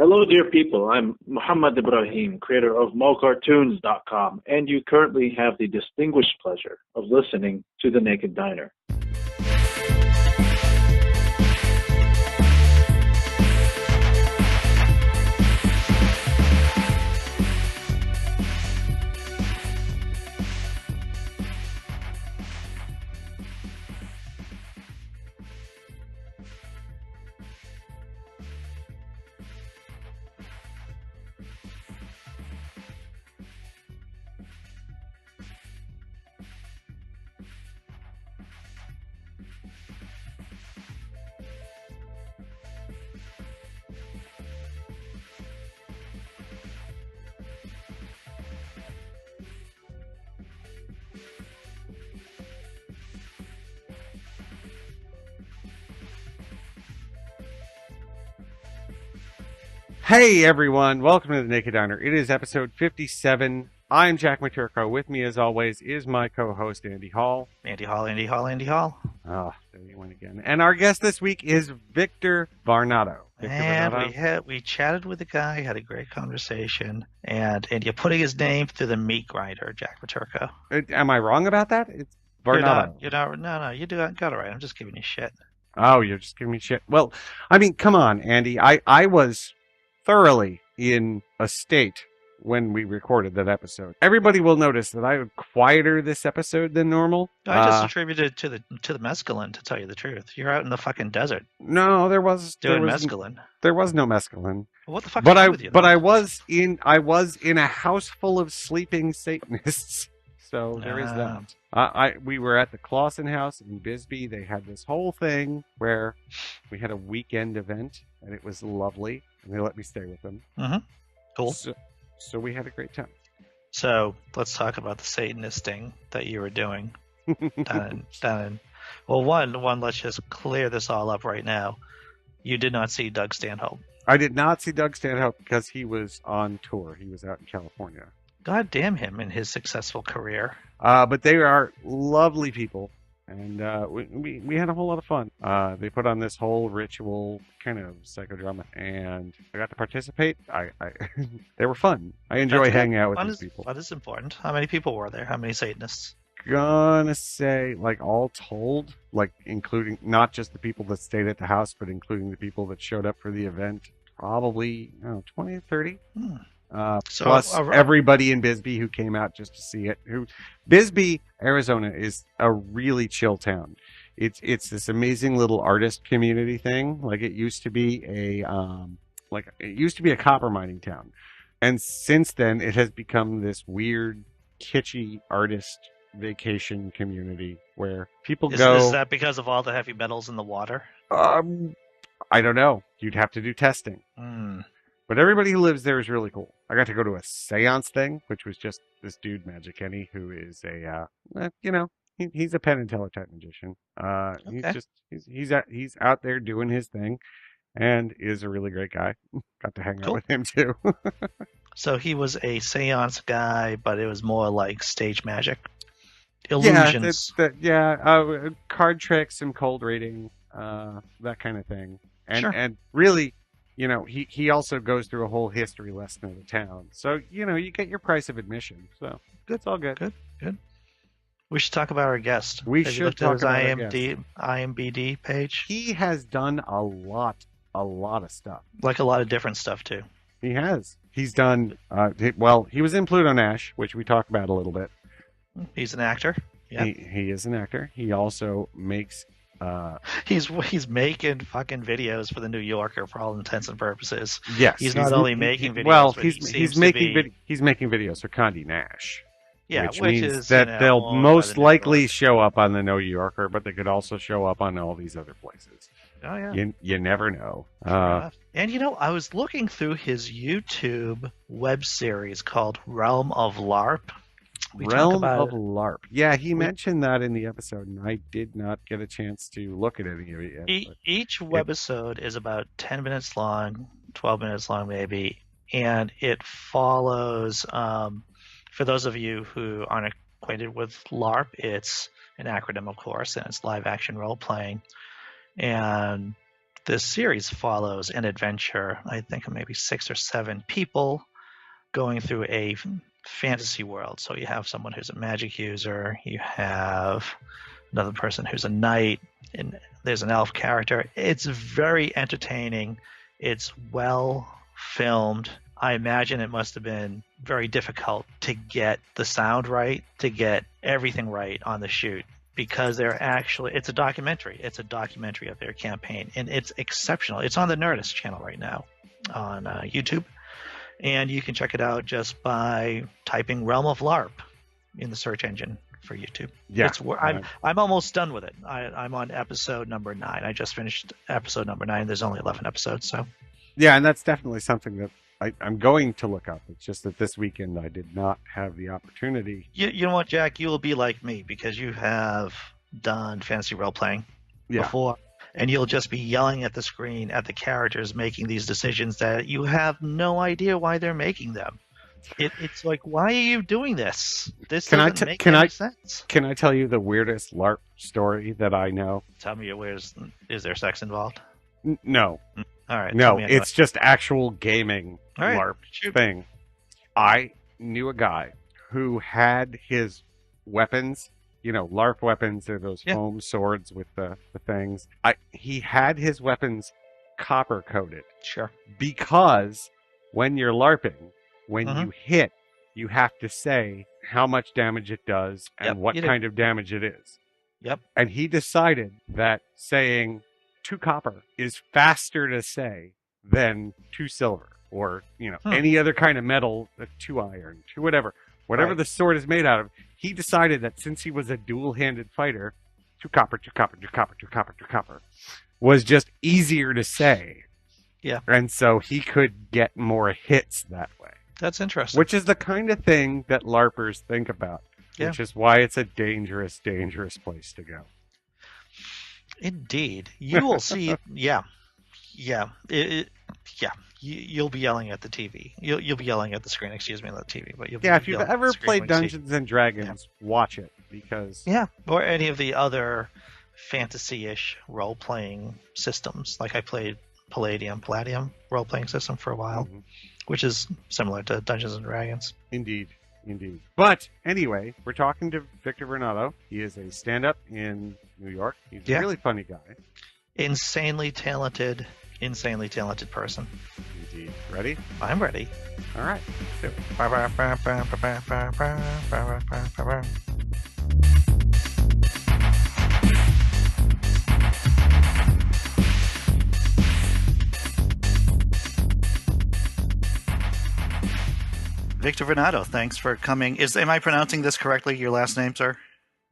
Hello, dear people. I'm Muhammad Ibrahim, creator of MoCartoons.com, and you currently have the distinguished pleasure of listening to The Naked Diner. Hey everyone, welcome to the Naked Diner. It is episode 57. I'm Jack Matirko. With me as always is my co-host Andy Hall. Andy Hall. Oh, there you went again. And our guest this week is Victor Varnado. We chatted with the guy, had a great conversation, and you're putting his name through the meat grinder, Jack Matirko. Am I wrong about that? It's Varnado. No, you got it right. I'm just giving you shit. Oh, you're just giving me shit. Well, I mean, come on, Andy. I was thoroughly in a state when we recorded that episode. Everybody will notice that I was quieter this episode than normal. I just attributed to the mescaline, to tell you the truth. You're out in the fucking desert. No, there was mescaline. There was no mescaline. Well, what the fuck? But with you, I was in a house full of sleeping Satanists. So there is that. We were at the Clausen House in Bisbee. They had this whole thing where we had a weekend event, and it was lovely. And they let me stay with them. Mm-hmm. Cool. So we had a great time. So let's talk about the Satanist thing that you were doing. Well, one, let's just clear this all up right now. You did not see Doug Stanhope. I did not see Doug Stanhope because he was on tour. He was out in California. God damn him in his successful career. But they are lovely people. And we had a whole lot of fun. They put on this whole ritual kind of psychodrama, and I got to participate. They were fun. I enjoy hanging out with these people. That is important. How many people were there? How many Satanists? Gonna say, like, all told, like, including not just the people that stayed at the house, but including the people that showed up for the event, probably 20 or 30. Plus everybody in Bisbee who came out just to see it. Bisbee, Arizona is a really chill town. It's this amazing little artist community thing. Like, it used to be a copper mining town, and since then it has become this weird, kitschy artist vacation community where people go. Is that because of all the heavy metals in the water? I don't know. You'd have to do testing. But everybody who lives there is really cool. I got to go to a seance thing, which was just this dude, Magic Kenny, who is he's a Penn and Teller type magician. Okay. He's out there doing his thing, and is a really great guy. Got to hang out with him too. So he was a seance guy, but it was more like stage magic, illusions. Card tricks and cold reading, that kind of thing, and really. He also goes through a whole history lesson of the town. So, you get your price of admission. So, it's all good. Good. We should talk about our guest. Have should talk about our guest. IMBD page. He has done a lot of stuff. Like a lot of different stuff, too. He has. He's done, he was in Pluto Nash, which we talked about a little bit. He's an actor. Yeah. He is an actor. He also makes... He's making fucking videos for the New Yorker for all intents and purposes. Yes, he's not only making videos. Well, he's making videos for Condé Nast. Yeah, which means that they'll most likely show up on the New Yorker, but they could also show up on all these other places. Oh yeah, you never know. And I was looking through his YouTube web series called Realm of LARP. Realm of LARP. Yeah, he mentioned that in the episode, and I did not get a chance to look at any of it yet. Each webisode is about 10 minutes long, 12 minutes long maybe, and it follows, for those of you who aren't acquainted with LARP, it's an acronym, of course, and it's live action role playing. And this series follows an adventure, I think of maybe 6 or 7 people going through a fantasy world. So you have someone who's a magic user, you have another person who's a knight, and there's an elf character. It's very entertaining. It's well filmed. I imagine it must have been very difficult to get the sound right, to get everything right on the shoot, because it's a documentary. It's a documentary of their campaign, and it's exceptional. It's on the Nerdist channel right now on YouTube, and you can check it out just by typing Realm of LARP in the search engine for YouTube. Yeah, I'm almost done with it. I'm on episode number 9. I just finished episode number 9. There's only 11 episodes, so. Yeah, and that's definitely something that I'm going to look up. It's just that this weekend I did not have the opportunity. You know what, Jack? You will be like me because you have done fantasy role-playing before, and you'll just be yelling at the screen at the characters making these decisions that you have no idea why they're making them. It's like, why are you doing this? This doesn't make any sense. Can I tell you the weirdest LARP story that I know? Tell me, is there sex involved? No. All right. No, it's just actual gaming LARP Shoot. thing. I knew a guy who had his weapons, LARP weapons, they're those foam swords with the things. He had his weapons copper coated. Sure. Because when you're LARPing, when you hit, you have to say how much damage it does and what kind of damage it is. Yep. And he decided that saying 2 copper is faster to say than 2 silver or, any other kind of metal, 2 iron, 2 whatever the sword is made out of. He decided that since he was a dual-handed fighter, 2 copper, 2 copper, 2 copper, 2 copper, 2 copper was just easier to say. Yeah. And so he could get more hits that way. That's interesting. Which is the kind of thing that LARPers think about. Yeah. Which is why it's a dangerous, dangerous place to go. Indeed. You will see. Yeah. You'll be yelling at the TV. You'll be yelling at the screen. Excuse me, not the TV, but you'll be if you've yelling ever at the screen played when you see- Dungeons and Dragons, watch it because or any of the other fantasy-ish role-playing systems. Like I played Palladium role-playing system for a while, which is similar to Dungeons and Dragons. Indeed. But anyway, we're talking to Victor Varnado. He is a stand-up in New York. He's a really funny guy. Insanely talented person. Indeed. Ready? I'm ready. All right. Let's do it. Victor Varnado, thanks for coming. Am I pronouncing this correctly, your last name, sir?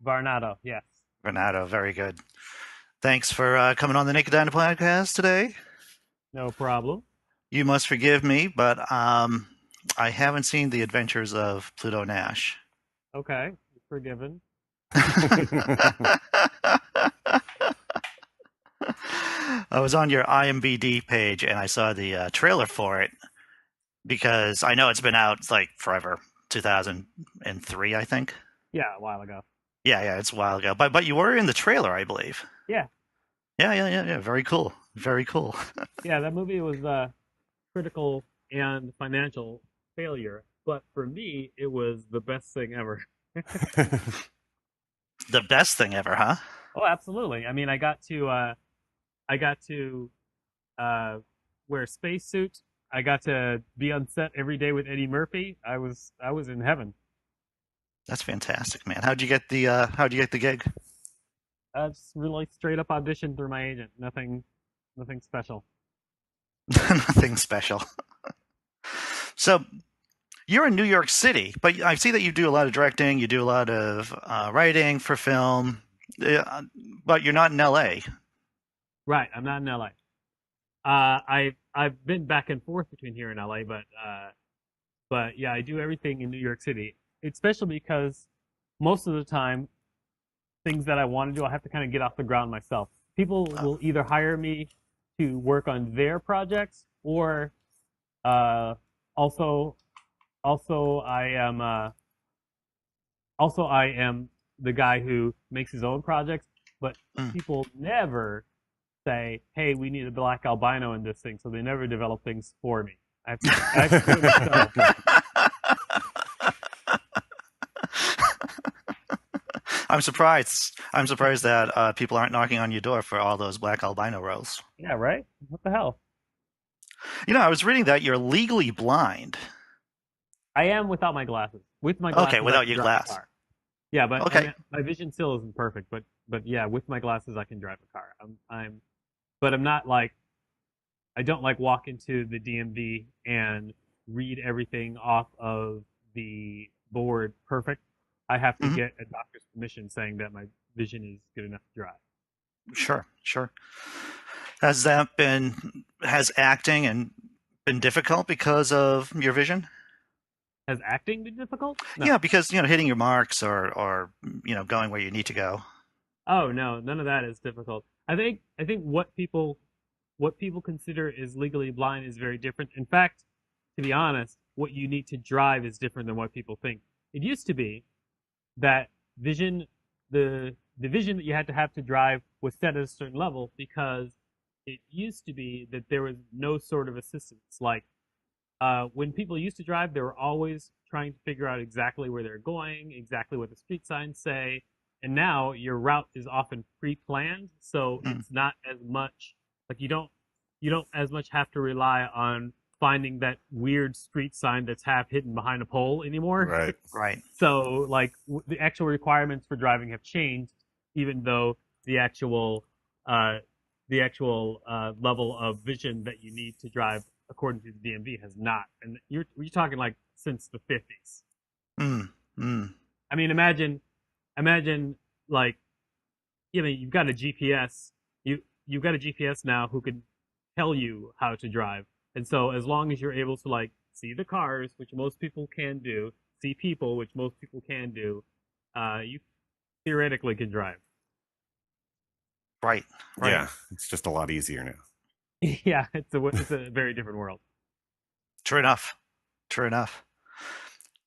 Varnado, yes. Varnado, very good. Thanks for coming on the Naked Dino podcast today. No problem. You must forgive me, but I haven't seen The Adventures of Pluto Nash. Okay, forgiven. I was on your IMDb page and I saw the trailer for it because I know it's been out like forever, 2003, I think. Yeah, a while ago. Yeah, it's a while ago. But you were in the trailer, I believe. Yeah. Yeah. Very cool. Very cool. Yeah, that movie was a critical and financial failure, but for me, it was the best thing ever. The best thing ever, huh? Oh, absolutely. I mean, I got to wear a spacesuit. I got to be on set every day with Eddie Murphy. I was in heaven. That's fantastic, man. How'd you get the gig? Just really straight up auditioned through my agent. Nothing special. Nothing special. So, you're in New York City, but I see that you do a lot of directing. You do a lot of writing for film, but you're not in LA. Right, I'm not in LA. I've been back and forth between here and LA, but yeah, I do everything in New York City. Especially because most of the time, things that I want to do, I have to kind of get off the ground myself. People will either hire me to work on their projects, or also I am the guy who makes his own projects. But people never say, "Hey, we need a black albino in this thing," so they never develop things for me. I have to do it myself. I'm surprised. I'm surprised that people aren't knocking on your door for all those black albino roles. Yeah, right? What the hell? I was reading that you're legally blind. I am without my glasses. With my glasses, Okay, without I can your drive a glass. car. Yeah, but Okay. I mean, my vision still isn't perfect. But yeah, with my glasses, I can drive a car. But I'm not like, I don't like walk into the DMV and read everything off of the board perfect. I have to get a doctor's permission saying that my vision is good enough to drive. Sure. Has acting been difficult because of your vision? Has acting been difficult? No. Yeah, because hitting your marks or going where you need to go. Oh no, none of that is difficult. I think what people consider is legally blind is very different. In fact, to be honest, what you need to drive is different than what people think. It used to be that vision, the vision that you had to have to drive was set at a certain level because it used to be that there was no sort of assistance. Like when people used to drive, they were always trying to figure out exactly where they're going, exactly what the street signs say. And now your route is often pre-planned, so it's not as much like you don't as much have to rely on finding that weird street sign that's half hidden behind a pole anymore. Right. So like the actual requirements for driving have changed, even though the actual level of vision that you need to drive according to the DMV has not. And you're talking like since the 50s. I mean, imagine like, you've got a GPS. You've got a GPS now who can tell you how to drive. And so as long as you're able to like see the cars, which most people can do, see people, which most people can do, you theoretically can drive. Right. Yeah, it's just a lot easier now. Yeah, it's a very different world. True enough.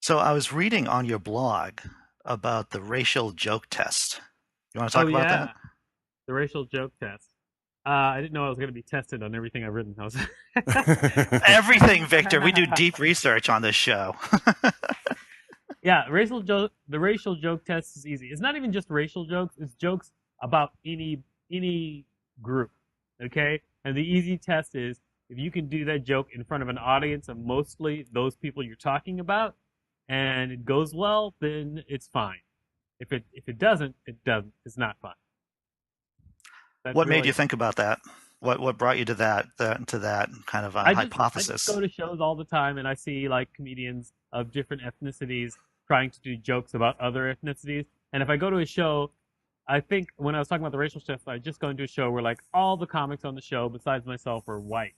So I was reading on your blog about the racial joke test. You want to talk about that? The racial joke test. I didn't know I was going to be tested on everything I've written. Everything, Victor. We do deep research on this show. Yeah, the racial joke test is easy. It's not even just racial jokes. It's jokes about any group. Okay? And the easy test is if you can do that joke in front of an audience of mostly those people you're talking about, and it goes well, then it's fine. If it doesn't, it doesn't. It's not fun. What made you think about that? What brought you to that kind of hypothesis? I just go to shows all the time, and I see like comedians of different ethnicities trying to do jokes about other ethnicities. And if I go to a show, I think when I was talking about the racial stuff, I just go into a show where like all the comics on the show, besides myself, were white,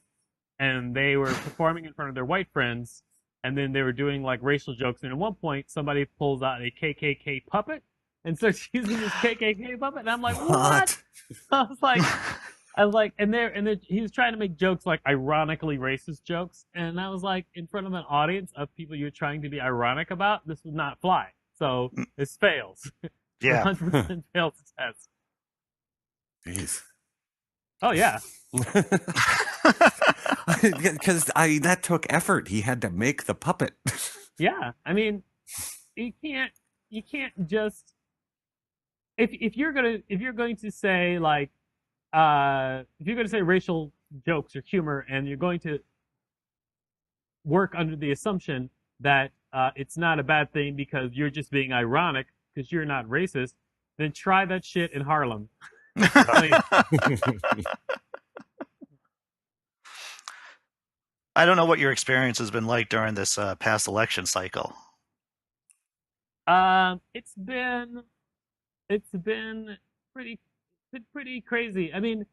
and they were performing in front of their white friends, and then they were doing like racial jokes. And at one point, somebody pulls out a KKK puppet and starts using this KKK puppet, and I'm like, what? I was like, and he was trying to make jokes like ironically racist jokes, and I was like, in front of an audience of people you're trying to be ironic about, this would not fly. So this fails. Yeah, 100% fails the test. Jeez. Oh yeah. Because that took effort. He had to make the puppet. Yeah, I mean, you can't just if you're going to say like if you're going to say racial jokes or humor, and you're going to work under the assumption that it's not a bad thing because you're just being ironic because you're not racist, then try that shit in Harlem. I don't know what your experience has been like during this past election cycle. It's been pretty crazy. I mean,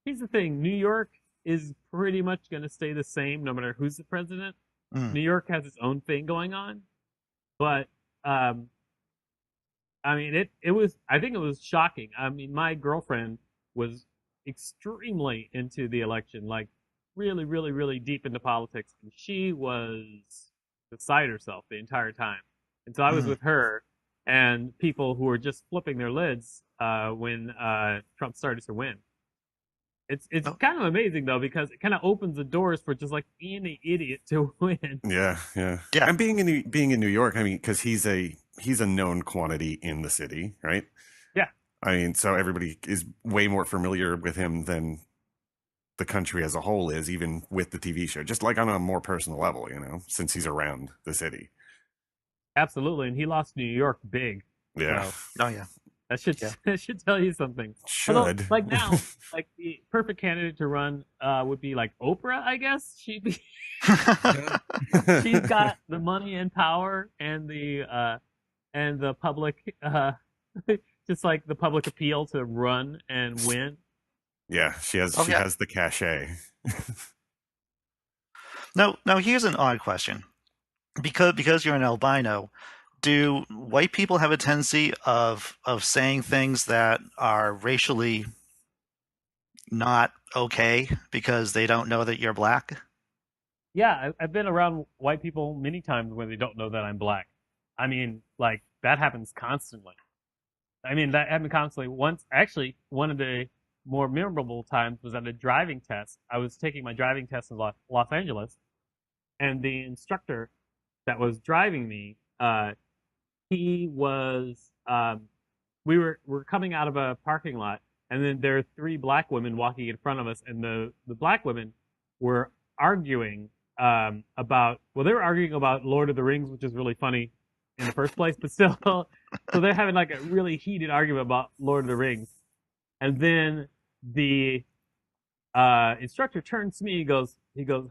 here's the thing: New York is pretty much going to stay the same no matter who's the president. New York has its own thing going on, but I mean, I think it was shocking. I mean, my girlfriend was extremely into the election, like really, really, really deep into politics, and she was beside herself the entire time. And so I was with her and people who were just flipping their lids when Trump started to win. It's Oh. kind of amazing though because it kind of opens the doors for just like any idiot to win. Yeah. Yeah. And being in New York, I mean, because he's a known quantity in the city, right? Yeah. I mean, so everybody is way more familiar with him than the country as a whole is, even with the TV show, just like on a more personal level, since he's around the city. Absolutely, and he lost New York big. Yeah. So Oh yeah. that should Yeah. that should tell you something. Although, Should. like now, like the perfect candidate to run would be like Oprah, I guess. She's got the money and power and the public just like the public appeal to run and win. Yeah, she has Oh, she yeah. has the cachet. Now here's an odd question. Because you're an albino, do white people have a tendency of saying things that are racially not okay because they don't know that you're black? Yeah, I've been around white people many times when they don't know that I'm black. I mean, like that happens constantly. I mean, that happened constantly. Once, actually, one of the more memorable times was at a driving test. I was taking my driving test in Los Angeles, and the instructor that was driving me, he was, we're coming out of a parking lot, and then there are three black women walking in front of us, and the black women were arguing they were arguing about Lord of the Rings, which is really funny in the first place, but still, so they're having like a really heated argument about Lord of the Rings, and then the instructor turns to me. He goes,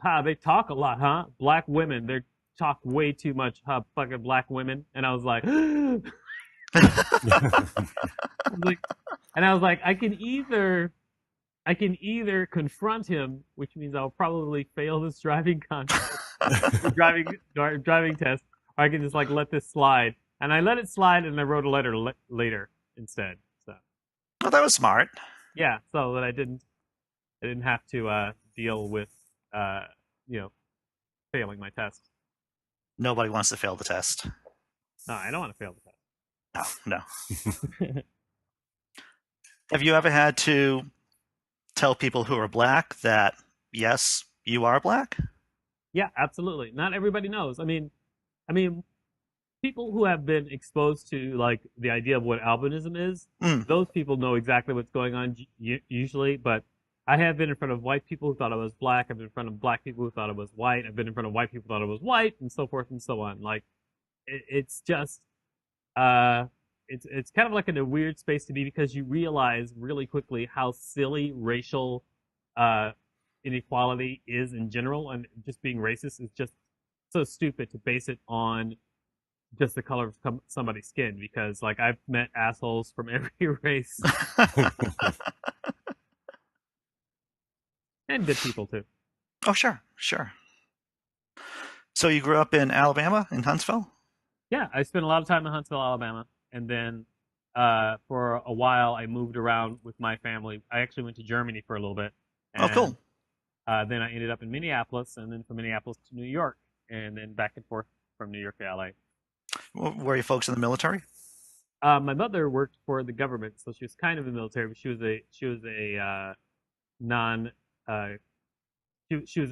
"Ha, they talk a lot, huh? Black women, they talk way too much, huh? Fucking black women." And I was like, I was like, I can either confront him, which means I'll probably fail this driving contest, driving test, or I can just like let this slide. And I let it slide, and I wrote a letter later instead. So Well, that was smart. yeah, so that I didn't have to deal with failing my test. Nobody wants to fail the test. No, I don't want to fail the test. No. Have you ever had to tell people who are black that, yes, you are black? Yeah, absolutely. Not everybody knows. I mean, people who have been exposed to like the idea of what albinism is, those people know exactly what's going on usually. But I have been in front of white people who thought I was black. I've been in front of black people who thought I was white. I've been in front of white people who thought I was white, and so forth and so on. Like, it's just, it's kind of like in a weird space to be because you realize really quickly how silly racial inequality is in general, and just being racist is just so stupid to base it on just the color of somebody's skin, because like I've met assholes from every race and good people too. Oh, sure. So you grew up in Alabama, in Huntsville? Yeah, I spent a lot of time in Huntsville, Alabama, and then for a while I moved around with my family. I actually went to Germany for a little bit. Oh, cool. Then I ended up in Minneapolis, and then from Minneapolis to New York, and then back and forth from New York to LA. Were you folks in the military? My mother worked for the government, so she was kind of in the military, but she was a she was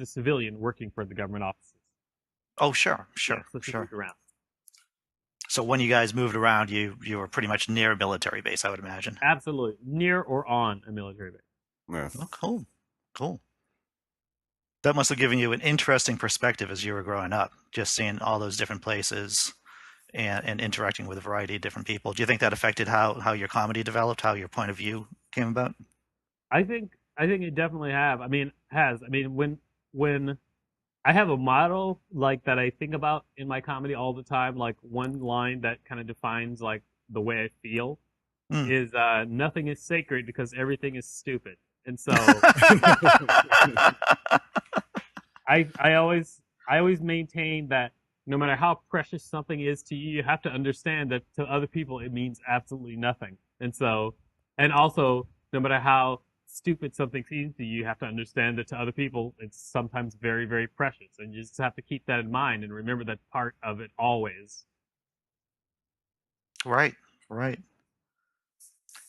a civilian working for the government offices. Oh, sure. Yeah, so she moved around. So when you guys moved around, you were pretty much near a military base, I would imagine. Absolutely, near or on a military base. Yeah. Oh, cool. That must have given you an interesting perspective as you were growing up, just seeing all those different places and interacting with a variety of different people. Do you think that affected how your comedy developed, how your point of view came about? I think it definitely has. I mean, when I have a motto like that I think about in my comedy all the time, like one line that kind of defines like the way I feel is nothing is sacred because everything is stupid. And so I always maintain that no matter how precious something is to you, you have to understand that to other people it means absolutely nothing. And so, and also, no matter how stupid something seems to you, you have to understand that to other people it's sometimes very, very precious. And you just have to keep that in mind and remember that part of it always. Right.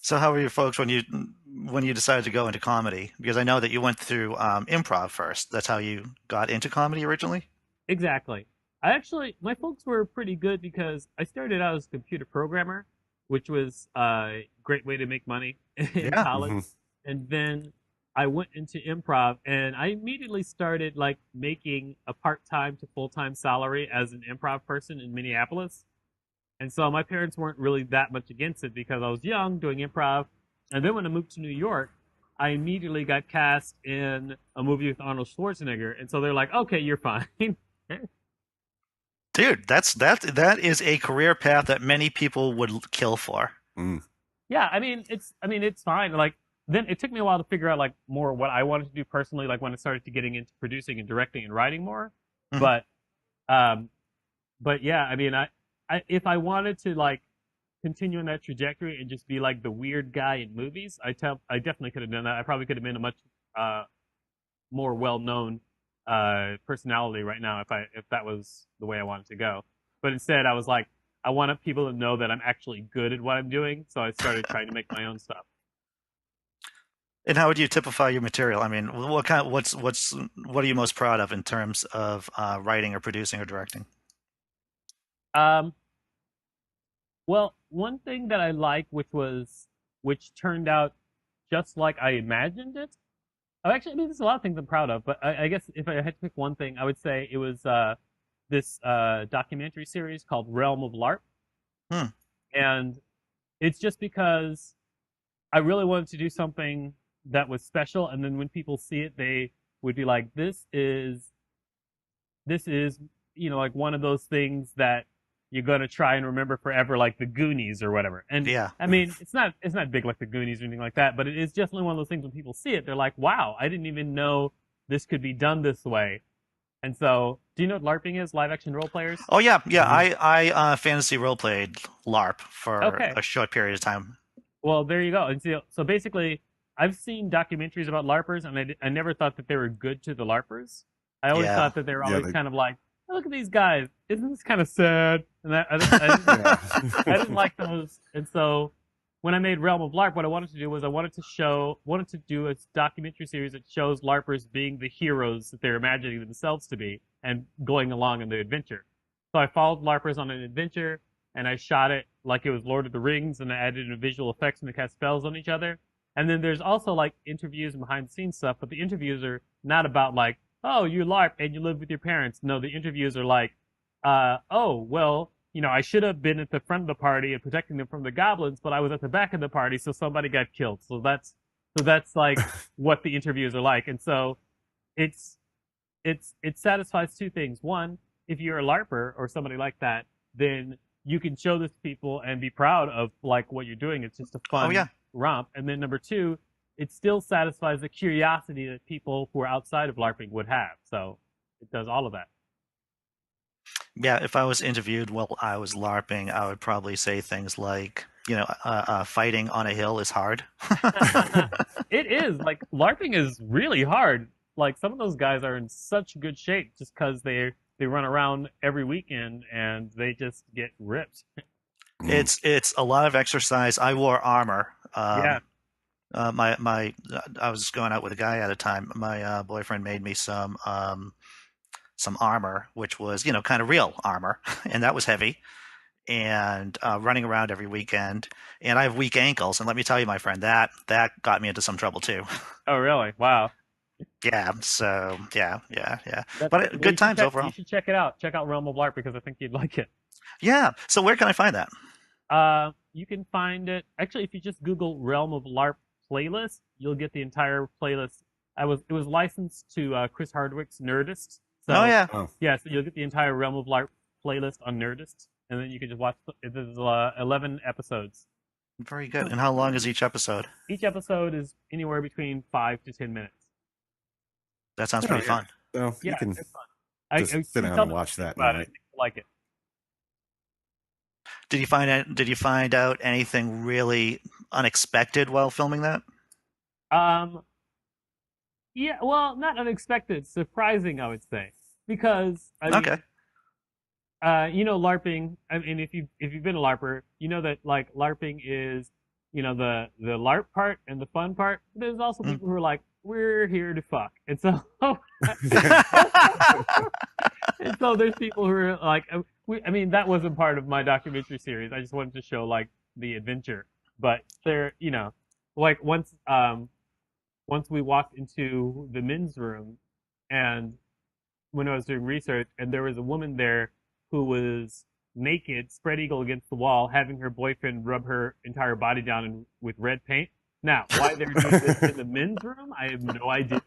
So how were you folks when you decided to go into comedy? Because I know that you went through improv first. That's how you got into comedy originally? Exactly. My folks were pretty good because I started out as a computer programmer, which was a great way to make money in Yeah. college. And then I went into improv and I immediately started like making a part-time to full-time salary as an improv person in Minneapolis. And so my parents weren't really that much against it because I was young doing improv. And then when I moved to New York, I immediately got cast in a movie with Arnold Schwarzenegger. And so they're like, okay, you're fine. Dude, that is a career path that many people would kill for. Mm. Yeah, it's fine. Like then it took me a while to figure out like more what I wanted to do personally, like when I started to getting into producing and directing and writing more. Mhm. But yeah, I if I wanted to like continue on that trajectory and just be like the weird guy in movies, I definitely could have done that. I probably could have been a much more well known personality right now if that was the way I wanted to go. But instead, I was like, I want people to know that I'm actually good at what I'm doing, so I started trying to make my own stuff. And how would you typify your material? I mean, what are you most proud of in terms of writing or producing or directing? Um, well, one thing that I like, which turned out just like I imagined it. There's a lot of things I'm proud of, but I guess if I had to pick one thing, I would say it was this documentary series called Realm of LARP. Hmm. And it's just because I really wanted to do something that was special, and then when people see it, they would be like, this is like one of those things that you're gonna try and remember forever, like the Goonies or whatever. And Yeah. it's not big like the Goonies or anything like that, but it is definitely one of those things when people see it, they're like, wow, I didn't even know this could be done this way. And so, do you know what LARPing is? Live action role players? Oh yeah. I fantasy role played LARP for Okay. a short period of time. Well, there you go. And so basically, I've seen documentaries about LARPers, and I never thought that they were good to the LARPers. I always Yeah. thought that they were Yeah, always kind of like, oh, look at these guys. Isn't this kind of sad? And I didn't like those. And so when I made Realm of LARP, what I wanted to do was I wanted to do a documentary series that shows LARPers being the heroes that they're imagining themselves to be and going along in the adventure. So I followed LARPers on an adventure, and I shot it like it was Lord of the Rings, and I added in visual effects and they cast spells on each other. And then there's also like interviews and behind the scenes stuff, but the interviews are not about like, oh, you LARP and you live with your parents. No, the interviews are like, oh, well, I should have been at the front of the party and protecting them from the goblins, but I was at the back of the party, so somebody got killed. So that's like what the interviews are like. And so it satisfies two things. One, if you're a LARPer or somebody like that, then you can show this to people and be proud of like what you're doing. It's just a fun romp. And then number two, it still satisfies the curiosity that people who are outside of LARPing would have. So it does all of that. Yeah, if I was interviewed while I was LARPing, I would probably say things like, fighting on a hill is hard. It is. Like, LARPing is really hard. Like, some of those guys are in such good shape just because they run around every weekend and they just get ripped. It's a lot of exercise. I wore armor. Yeah. I was going out with a guy at a time. My boyfriend made me some armor, which was kind of real armor, and that was heavy. And running around every weekend, and I have weak ankles, and let me tell you, my friend, that got me into some trouble too. Oh, really? Wow. Yeah. So yeah. But good times overall. You should check it out. Check out Realm of LARP because I think you'd like it. Yeah. So where can I find that? You can find it actually if you just Google Realm of LARP playlist, you'll get the entire playlist. It was licensed to Chris Hardwick's Nerdist. So, oh yeah. Yeah, so you'll get the entire Realm of LARP playlist on Nerdist, and then you can just watch. There's 11 episodes. Very good. And how long is each episode? Each episode is anywhere between 5 to 10 minutes. That sounds pretty fun. So Yeah, you can it's fun. just sit down and watch that. I like it. Did you find out anything really unexpected while filming that? Yeah, well, not unexpected, surprising, I would say, because LARPing. I mean, if you've been a LARPer, you know that like LARPing is the LARP part and the fun part. There's also people who are like, we're here to fuck, and so and so there's people who are like, that wasn't part of my documentary series. I just wanted to show like the adventure, but there, like once we walked into the men's room, and when I was doing research, and there was a woman there who was naked, spread eagle against the wall, having her boyfriend rub her entire body down with red paint. Now, why they're doing this in the men's room, I have no idea.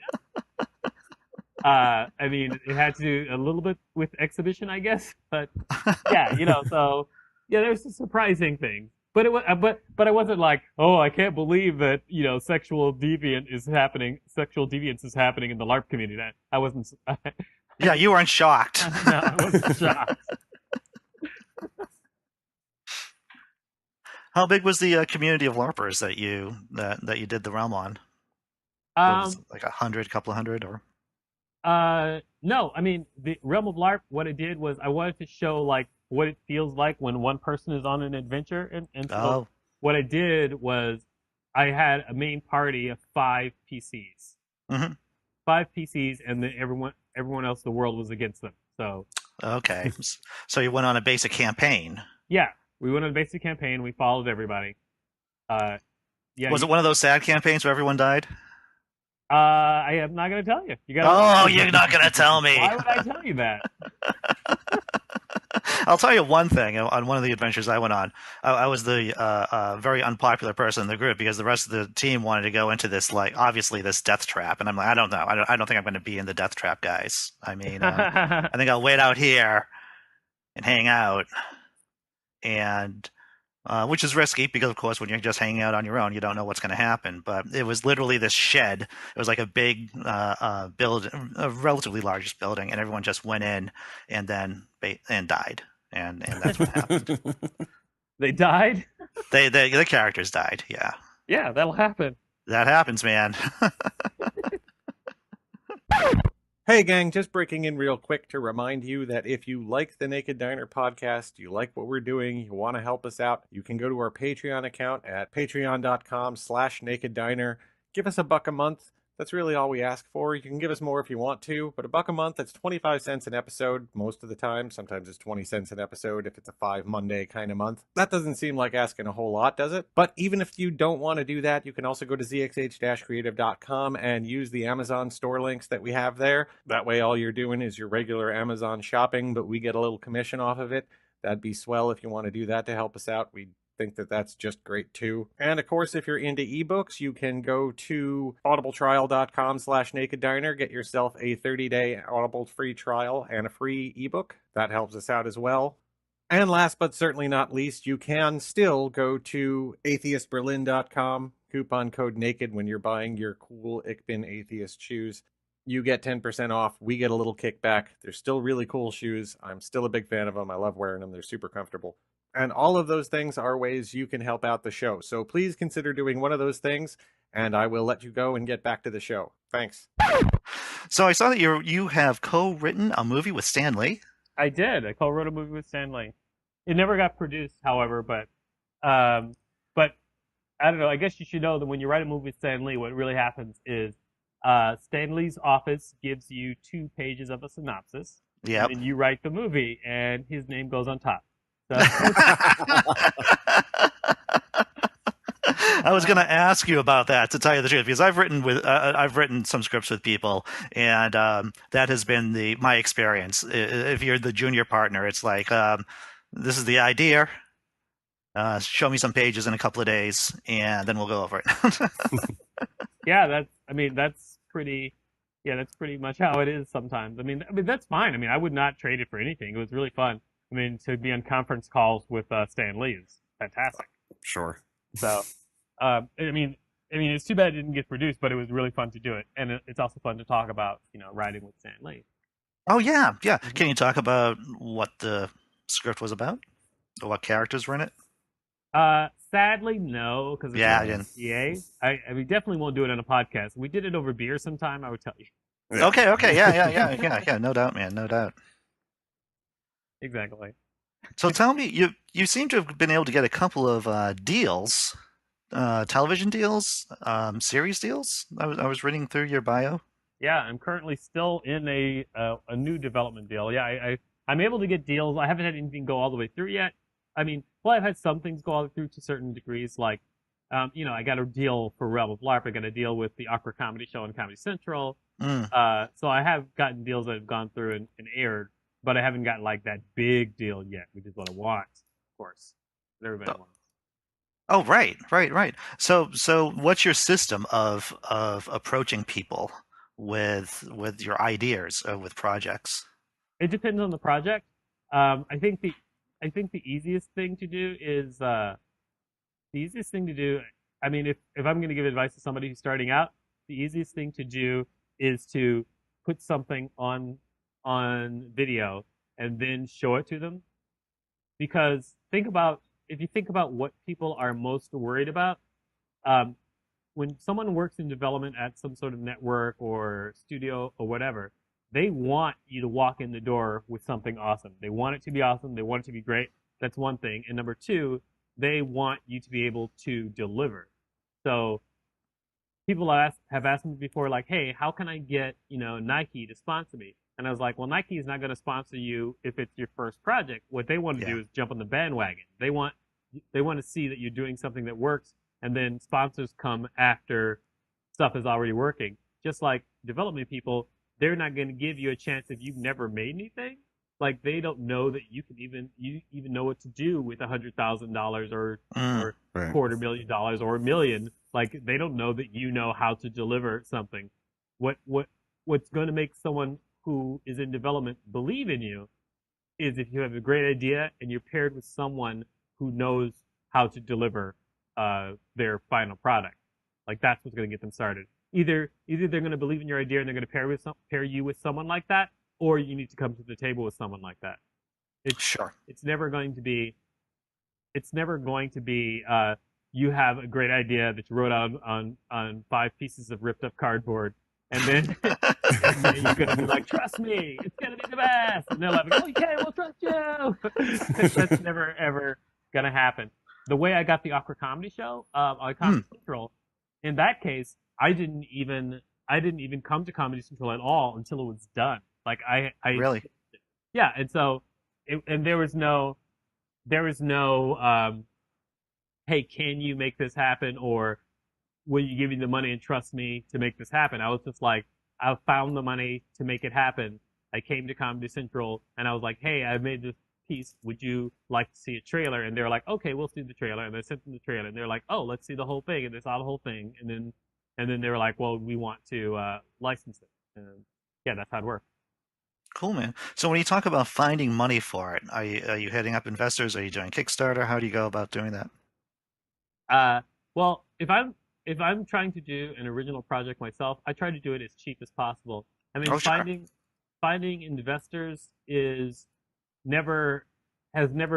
It had to do a little bit with exhibition, I guess. But yeah, so yeah, there's some surprising things. But but I wasn't like, oh, I can't believe that sexual deviance is happening in the LARP community. I wasn't. Yeah, you weren't shocked. No, I wasn't shocked. How big was the community of LARPers that you did the realm on? Was it like 100, couple of hundred, or? No, the realm of LARP. What I did was I wanted to show like what it feels like when one person is on an adventure, and so what I did was I had a main party of 5 PCs. Mm-hmm. 5 PCs, and then everyone else in the world was against them. So okay, so you went on a basic campaign. Yeah, we went on a basic campaign. We followed everybody. Yeah. Was it one of those sad campaigns where everyone died? I am not going to tell you. You're not going to tell me. Why would I tell you that? I'll tell you one thing. On one of the adventures I went on, I was the very unpopular person in the group because the rest of the team wanted to go into this, like, obviously this death trap, and I'm like, I don't know. I don't think I'm going to be in the death trap, guys. I think I'll wait out here and hang out, and which is risky because, of course, when you're just hanging out on your own, you don't know what's going to happen. But it was literally this shed. It was like a big building, a relatively large building, and everyone just went in and then died, and that's what happened. They died? The characters died. Yeah. Yeah, that'll happen. That happens, man. Hey gang, just breaking in real quick to remind you that if you like the Naked Diner podcast, you like what we're doing, you want to help us out, you can go to our Patreon account at patreon.com/nakeddiner. Give us $1 a month. That's really all we ask for. You can give us more if you want to, but $1 a month, that's 25 cents an episode most of the time. Sometimes it's 20 cents an episode if it's a 5 Monday kind of month. That doesn't seem like asking a whole lot, does it? But even if you don't want to do that, you can also go to zxh-creative.com and use the Amazon store links that we have there. That way all you're doing is your regular Amazon shopping, but we get a little commission off of it. That'd be swell if you want to do that to help us out. We'd think that that's just great too. And of course, if you're into ebooks, you can go to audibletrial.com/nakeddiner, get yourself a 30-day Audible free trial and a free ebook. That helps us out as well. And last but certainly not least, you can still go to atheistberlin.com, coupon code NAKED when you're buying your cool Ichbin Atheist shoes. You get 10% off. We get a little kickback. They're still really cool shoes. I'm still a big fan of them. I love wearing them. They're super comfortable. And all of those things are ways you can help out the show. So please consider doing one of those things, and I will let you go and get back to the show. Thanks. So I saw that you have co-written a movie with Stan Lee. I did. I co-wrote a movie with Stan Lee. It never got produced, however, but I don't know. I guess you should know that when you write a movie with Stan Lee, what really happens is Stan Lee's office gives you 2 pages of a synopsis. Yep. And you write the movie, and his name goes on top. So. I was going to ask you about that, to tell you the truth, because I've written some scripts with people, and that has been my experience. If you're the junior partner, it's like, this is the idea. Show me some pages in a couple of days, and then we'll go over it. Yeah, that's pretty much how it is sometimes. I mean, that's fine. I would not trade it for anything. It was really fun. To be on conference calls with Stan Lee is fantastic. Sure. So, it's too bad it didn't get produced, but it was really fun to do it, and it's also fun to talk about, writing with Stan Lee. Oh yeah. Mm-hmm. Can you talk about what the script was about, or what characters were in it? Sadly, no, because I definitely won't do it on a podcast. We did it over beer sometime. I would tell you. Yeah. Okay. Yeah. No doubt, man. No doubt. Exactly. So tell me, you seem to have been able to get a couple of deals television deals, series deals? I was reading through your bio. Yeah, I'm currently still in a new development deal. Yeah, I'm able to get deals. I haven't had anything go all the way through yet. I mean, well, I've had some things go all the way through to certain degrees. Like, I got a deal for Realm of LARP. I got a deal with the Opera Comedy Show on Comedy Central. Mm. So I have gotten deals that have gone through and aired, but I haven't gotten like that big deal yet, which is what I want, of course. That everybody wants. Oh, right. So what's your system of approaching people with your ideas with projects? It depends on the project. I think the easiest thing to do is the easiest thing to do. I mean, if I'm going to give advice to somebody who's starting out, the easiest thing to do is to put something on video and then show it to them. Because if you think about what people are most worried about, um, when someone works in development at some sort of network or studio or whatever, they want you to walk in the door with something awesome. They want it to be awesome. They want it to be great. That's one thing. And number two, they want you to be able to deliver. So people have asked me before, like, hey, how can I get, Nike to sponsor me? And I was like, well, Nike is not going to sponsor you if it's your first project. What they want to do is jump on the bandwagon. They want to see that you're doing something that works, and then sponsors come after stuff is already working. Just like development people, they're not going to give you a chance if you've never made anything. Like, they don't know that you even know what to do with $100,000 or Right. $250,000 or $1 million. Like, they don't know that you know how to deliver something. What's going to make someone who is in development believe in you is if you have a great idea and you're paired with someone who knows how to deliver their final product. Like, that's what's going to get them started. Either they're going to believe in your idea and they're going to pair you with someone like that, or you need to come to the table with someone like that. It's never going to be you have a great idea that you wrote out on 5 pieces of ripped up cardboard, and then you're gonna be like, trust me, it's gonna be the best, and they're like, okay, we'll trust you. That's never ever gonna happen. The way I got the Opera Comedy Show on Comedy Central, in that case, I didn't even come to Comedy Central at all until it was done. Like, I Really? Yeah, and so there was no hey, can you make this happen, or will you give me the money and trust me to make this happen? I was just like, I found the money to make it happen. I came to Comedy Central and I was like, hey, I made this piece. Would you like to see a trailer? And they're like, okay, we'll see the trailer. And I sent them the trailer, and they're like, oh, let's see the whole thing. And they saw the whole thing, and then they were like, well, we want to license it. And yeah, that's how it worked. Cool, man. So when you talk about finding money for it, are you hitting up investors? Are you doing Kickstarter? How do you go about doing that? Well, if I'm trying to do an original project myself, I try to do it as cheap as possible. I mean, finding investors has never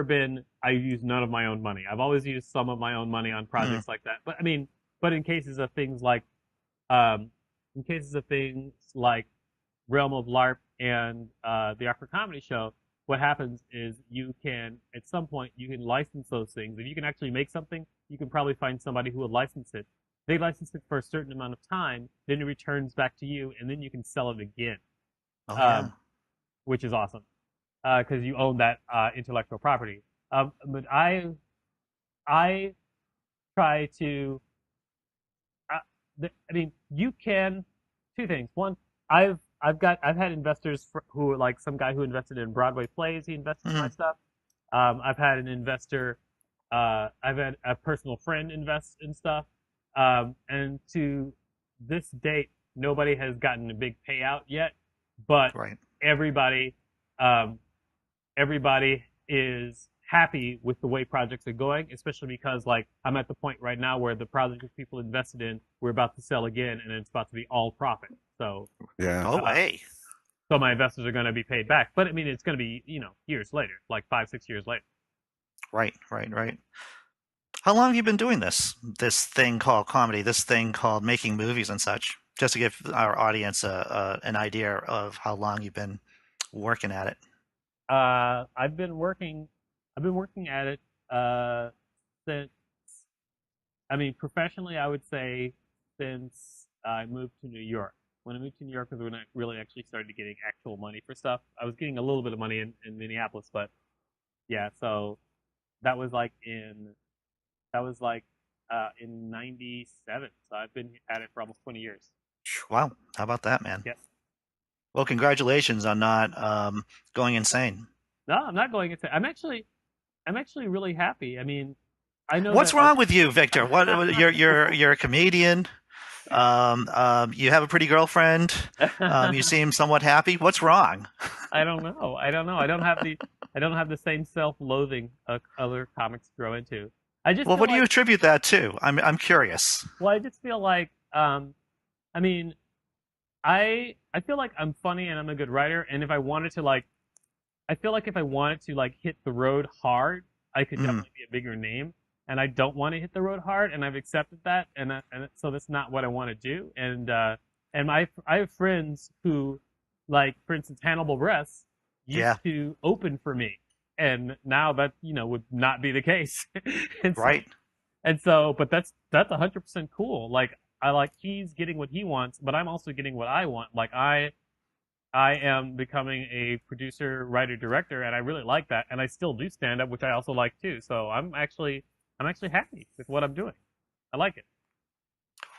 been. I use none of my own money. I've always used some of my own money on projects like that. But I mean, in cases of things like Realm of LARP and the Opera Comedy Show, what happens is at some point, you can license those things. If you can actually make something, you can probably find somebody who will license it. They license it for a certain amount of time, then it returns back to you, and then you can sell it again. Which is awesome, because you own that intellectual property. But I try to. You can. 2 things. One, I've had investors who are like some guy who invested in Broadway plays. He invested in my stuff. I've had an investor. I've had a personal friend invest in stuff. And to this date, nobody has gotten a big payout yet. But everybody is happy with the way projects are going, especially because, like, I'm at the point right now where the project that people invested in, we're about to sell again, and it's about to be all profit. So so my investors are going to be paid back, but I mean, it's going to be years later, like 5-6 years later. Right. How long have you been doing this thing called comedy, this thing called making movies and such? Just to give our audience an idea of how long you've been working at it. I've been working at it since I mean, professionally, I would say since I moved to New York. When I moved to New York was when I really actually started getting actual money for stuff. I was getting a little bit of money in Minneapolis, but yeah, so that was like in that was like in '97. So I've been at it for almost 20 years. Wow, how about that, man? Yes. Well, congratulations on not going insane. No, I'm not going into. I'm actually really happy. I mean, I know What's that. wrong with you, Victor? What you're a comedian. You have a pretty girlfriend. You seem somewhat happy. What's wrong? I don't know. I don't know. I don't have the same self-loathing other comics grow into. I just Well, feel what do like, you attribute that to? I'm curious. well, I just feel like I mean, I feel like I'm funny and I'm a good writer, and if I wanted to like I feel like if I wanted to like hit the road hard, I could definitely be a bigger name. And I don't want to hit the road hard, and I've accepted that, and so that's not what I want to do. And I have friends who, like for instance, Hannibal Buress used to open for me, and now that would not be the case. and so, Right. And so, but that's 100% cool. Like I like he's getting what he wants, but I'm also getting what I want. Like I am becoming a producer, writer, director, and I really like that. And I still do stand up, which I also like too. So I'm actually happy with what I'm doing. I like it.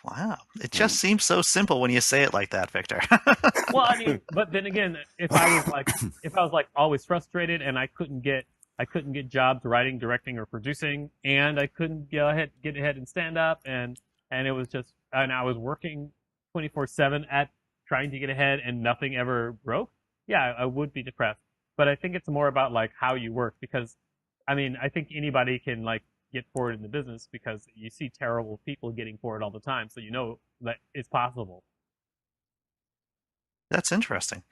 Wow. It just seems so simple when you say it like that, Victor. Well, I mean, but then again, if I was like always frustrated and I couldn't get jobs writing, directing, or producing, and I couldn't get ahead and stand up, and it was just, and I was working 24/7 at trying to get ahead, and nothing ever broke. Yeah, I would be depressed. But I think it's more about like how you work, because, I mean, I think anybody can like get forward in the business because you see terrible people getting forward all the time, so you know that it's possible. That's interesting.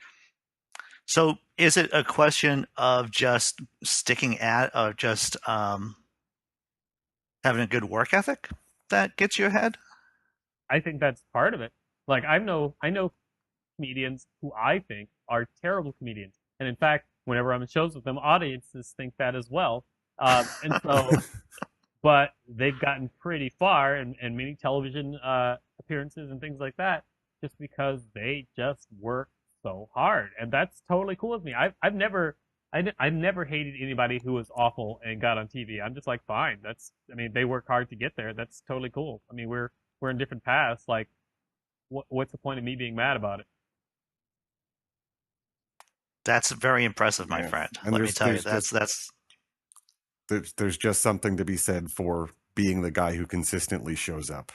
So is it a question of just sticking at, or just having a good work ethic that gets you ahead? I think that's part of it. Like I know comedians who I think are terrible comedians, and in fact, whenever I'm in shows with them, audiences think that as well. And so, but they've gotten pretty far, and many television appearances and things like that, just because they just work so hard, and that's totally cool with me. I've never hated anybody who was awful and got on TV. I'm just like, fine. I mean, they work hard to get there. That's totally cool. I mean, we're in different paths. Like, what's the point of me being mad about it? That's very impressive, my friend. And Let me tell you, there's just something to be said for being the guy who consistently shows up.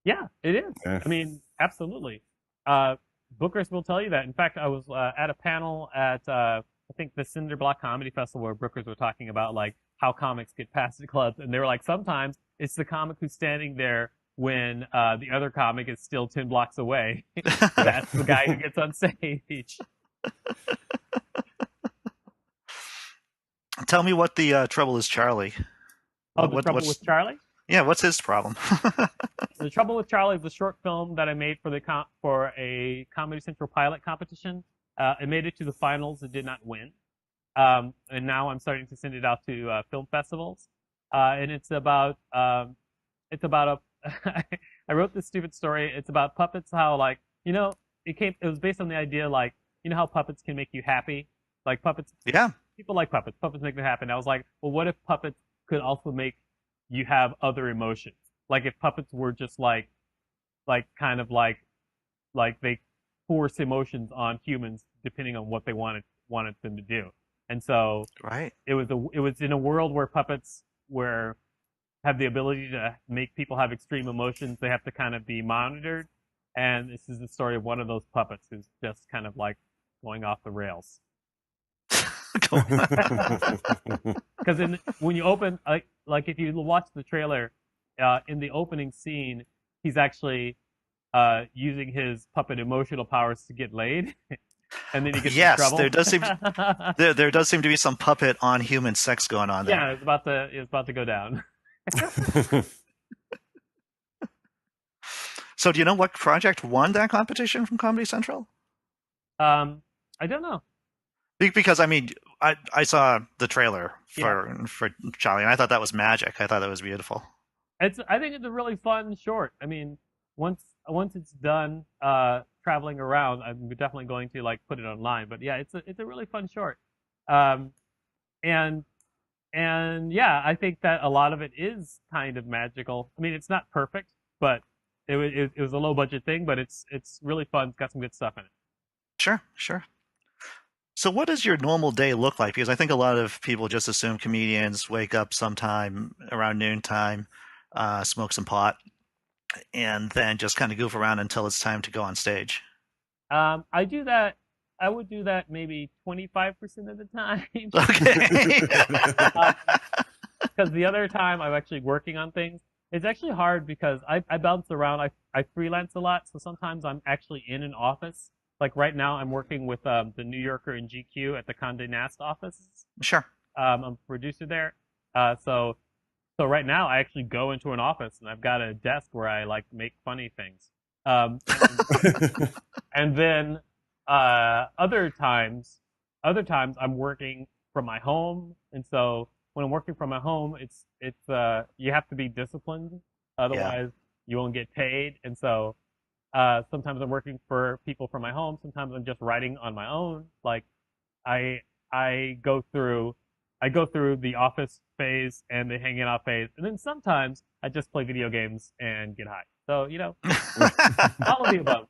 Yeah, it is. Yeah. I mean, absolutely. Bookers will tell you that. In fact, I was at a panel at I think the Cinder Block Comedy Festival where bookers were talking about like how comics get past the clubs, and they were like, sometimes it's the comic who's standing there when the other comic is still 10 blocks away. That's the guy who gets on stage. Tell me what the trouble is, Charlie. Oh, the trouble with Charlie? Yeah, what's his problem? The Trouble with Charlie is a short film that I made for a Comedy Central pilot competition. It made it to the finals. It did not win. And now I'm starting to send it out to film festivals. And it's about I wrote this stupid story. It's about puppets. How like it was based on the idea like how puppets can make you happy. Like puppets. Yeah. People like puppets. Puppets make them happy. And I was like, well, what if puppets could also make you have other emotions? Like if puppets were just like kind of like they force emotions on humans depending on what they wanted them to do. And so it was in a world where puppets have the ability to make people have extreme emotions. They have to kind of be monitored. And this is the story of one of those puppets who's just kind of like going off the rails. Because when you open, like if you watch the trailer, in the opening scene, he's actually using his puppet emotional powers to get laid, and then he gets in trouble. there does seem to be some puppet on human sex going on there. Yeah, it's about to go down. So, do you know what project won that competition from Comedy Central? I don't know. Because I mean, I saw the trailer for Charlie, and I thought that was magic. I thought that was beautiful. I think it's a really fun short. I mean, once it's done traveling around, I'm definitely going to like put it online. But yeah, it's a really fun short. Um, and and yeah, I think that a lot of it is kind of magical. I mean, it's not perfect, but it was a low budget thing, but it's really fun. It's got some good stuff in it. Sure, sure. So what does your normal day look like? Because I think a lot of people just assume comedians wake up sometime around noontime, smoke some pot, and then just kind of goof around until it's time to go on stage. I do that. I would do that maybe 25% of the time. Okay. Because the other time I'm actually working on things. It's actually hard because I bounce around. I freelance a lot, so sometimes I'm actually in an office. Like right now, I'm working with the New Yorker and GQ at the Condé Nast offices. Sure. I'm a producer there. So right now I actually go into an office and I've got a desk where I like make funny things. And then other times I'm working from my home, and so when I'm working from my home, it's you have to be disciplined, otherwise you won't get paid. And so sometimes I'm working for people from my home. Sometimes I'm just writing on my own. Like I I go through the office phase and the hanging out phase, and then sometimes I just play video games and get high. So all of the above.